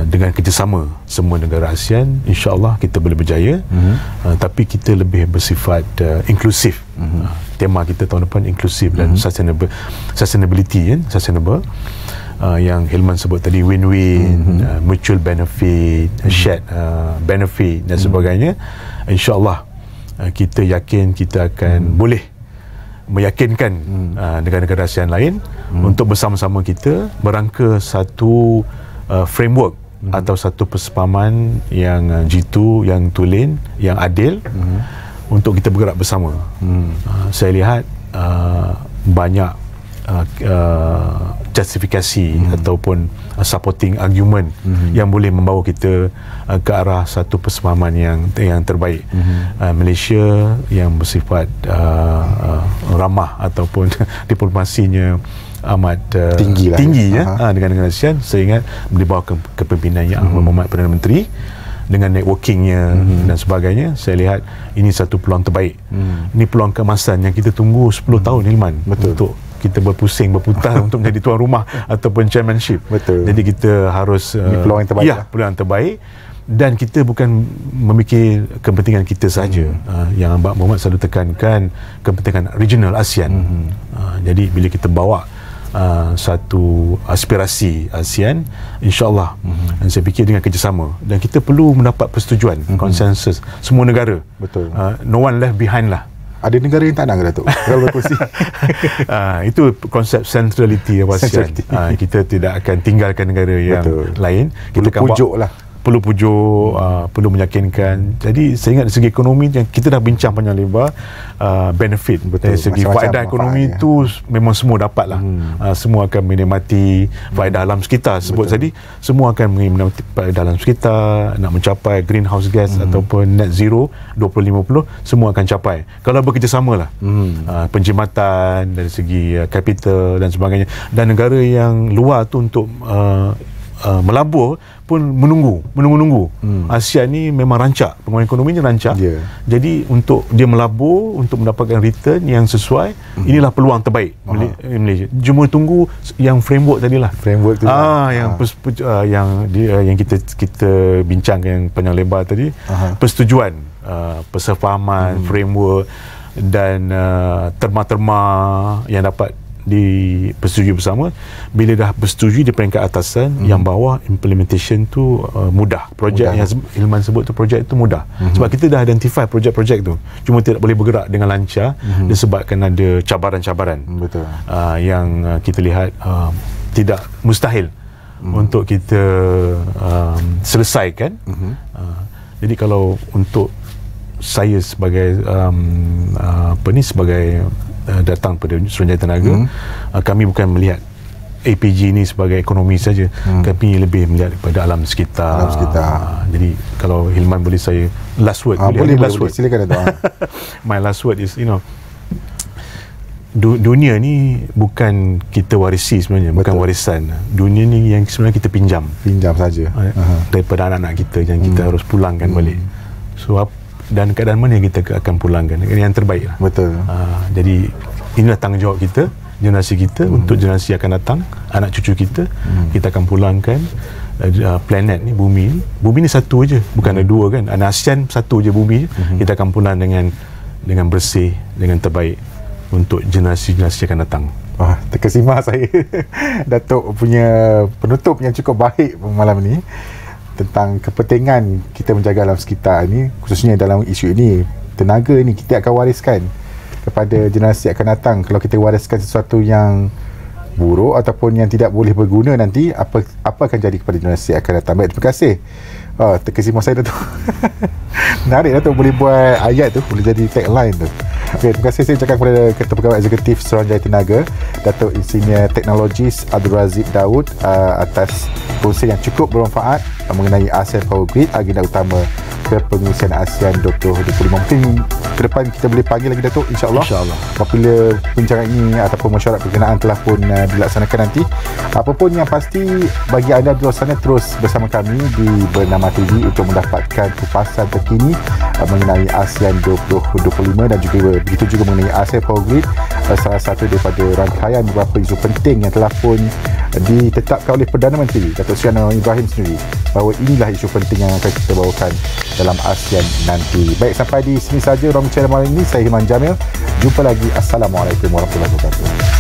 Dengan kerjasama semua negara ASEAN, insya-Allah kita boleh berjaya. Tapi kita lebih bersifat inklusif. Tema kita tahun depan inklusif dan sustainability, sustainable. Yang Hilman sebut tadi, win-win, mutual benefit, shared benefit dan sebagainya. InsyaAllah kita yakin kita akan boleh meyakinkan negara-negara ASEAN lain untuk bersama-sama kita merangka satu framework atau satu persepahaman yang jitu, yang tulen, yang adil untuk kita bergerak bersama. Saya lihat banyak justifikasi ataupun supporting argument yang boleh membawa kita ke arah satu persefahaman yang terbaik. Malaysia yang bersifat ramah ataupun diplomasinya amat tinggi dengan ASEAN. Saya ingat di bawah kepimpinan Yang Amat Berhormat Perdana Menteri dengan networkingnya dan sebagainya, saya lihat ini satu peluang terbaik. Ini peluang keemasan yang kita tunggu 10 tahun Hilman. Betul. Untuk kita berputar untuk menjadi tuan rumah ataupun chairmanship. Betul. Jadi kita harus ini peluang yang terbaik. Ya, peluang yang terbaik. Dan kita bukan memikir kepentingan kita saja. Yang Abang Muhammad selalu tekankan kepentingan regional ASEAN. Jadi bila kita bawa satu aspirasi ASEAN, insya-Allah saya fikir dengan kerjasama, dan kita perlu mendapat persetujuan, konsensus semua negara. Betul. No one left behind lah. Ada negara yang tak nak ke Datuk? Kalau berkongsi. Itu konsep centrality ASEAN. Kita tidak akan tinggalkan negara yang lain. Kita akan pujuk lah. Perlu pujuk, perlu meyakinkan. Jadi saya ingat dari segi ekonomi yang kita dah bincang panjang lebar, benefit dari segi faedah ekonomi itu memang semua dapat lah. Semua akan menikmati faedah alam sekitar. Sebut tadi, semua akan menikmati faedah alam sekitar, nak mencapai greenhouse gas ataupun net zero 2050, semua akan capai kalau bekerjasama lah. Penjimatan dari segi capital dan sebagainya, dan negara yang luar tu untuk melabur pun menunggu. ASEAN ni memang rancak, pembangunan ekonominya rancak. Jadi untuk dia melabur untuk mendapatkan return yang sesuai, inilah peluang terbaik Malaysia. Cuma tunggu yang framework tadilah. Framework tu yang kita bincang yang panjang lebar tadi. Persetujuan, persefahaman, framework dan terma-terma yang dapat dipersetujui bersama. Bila dah bersetujui di peringkat atasan, yang bawah implementation tu mudah. Projek yang Hilman sebut tu, projek tu mudah. Sebab kita dah identify projek-projek tu, cuma tidak boleh bergerak dengan lancar disebabkan ada cabaran-cabaran yang kita lihat tidak mustahil untuk kita selesaikan. Jadi kalau untuk saya sebagai sebagai datang pada Suruhanjaya Tenaga, kami bukan melihat APG ni sebagai ekonomi saja. Kami lebih melihat kepada alam sekitar. Jadi kalau Hilman boleh saya last word, boleh silakan Datuk. My last word is, dunia ni bukan kita warisi sebenarnya. Bukan warisan. Dunia ni yang sebenarnya kita pinjam saja daripada anak-anak kita yang kita harus pulangkan balik. So dan keadaan mana yang kita akan pulangkan, yang terbaik lah. Betul. Jadi inilah tanggungjawab kita generasi kita, untuk generasi akan datang, anak cucu kita. Kita akan pulangkan planet ni, bumi ni satu aja, bukan ada dua kan. ASEAN satu aja bumi je. Kita akan pulang dengan bersih, dengan terbaik untuk generasi-generasi akan datang. Terkesima saya Datuk punya penutup yang cukup baik malam ni tentang kepentingan kita menjaga alam sekitar ni, khususnya dalam isu ini. Tenaga ni kita akan wariskan kepada generasi akan datang. Kalau kita wariskan sesuatu yang buruk ataupun yang tidak boleh berguna nanti, apa akan jadi kepada generasi akan datang. Baik, terima kasih. Terkesima saya, Datuk. Menarik, Datuk boleh buat ayat tu, boleh jadi tagline tu. Okay, terima kasih saya ucapkan kepada Ketua Pegawai Eksekutif Suruhanjaya Tenaga, Datuk Insinyur Teknologis Abdul Razif Daud, atas kongsian yang cukup bermanfaat mengenai ASEAN Power Grid, agenda utama kepengurusian ASEAN 2025. Mungkin ke depan kita boleh panggil lagi, Datuk, insyaAllah. Apabila perbincangan ini ataupun mesyuarat berkenaan telah pun dilaksanakan nanti. Apapun yang pasti, bagi anda di luar sana, terus bersama kami di Bernama TV untuk mendapatkan kupasan terkini mengenai ASEAN 2025 dan juga begitu juga mengenai ASEAN Power Grid, salah satu daripada rangkaian beberapa isu penting yang telah pun ditetapkan oleh Perdana Menteri Datuk Seri Anwar Ibrahim sendiri, bahawa inilah isu penting yang akan kita bawakan dalam ASEAN nanti. Baik, sampai di sini saja Ruang Bicara malam ini. Saya Himan Jamil. Jumpa lagi. Assalamualaikum warahmatullahi wabarakatuh.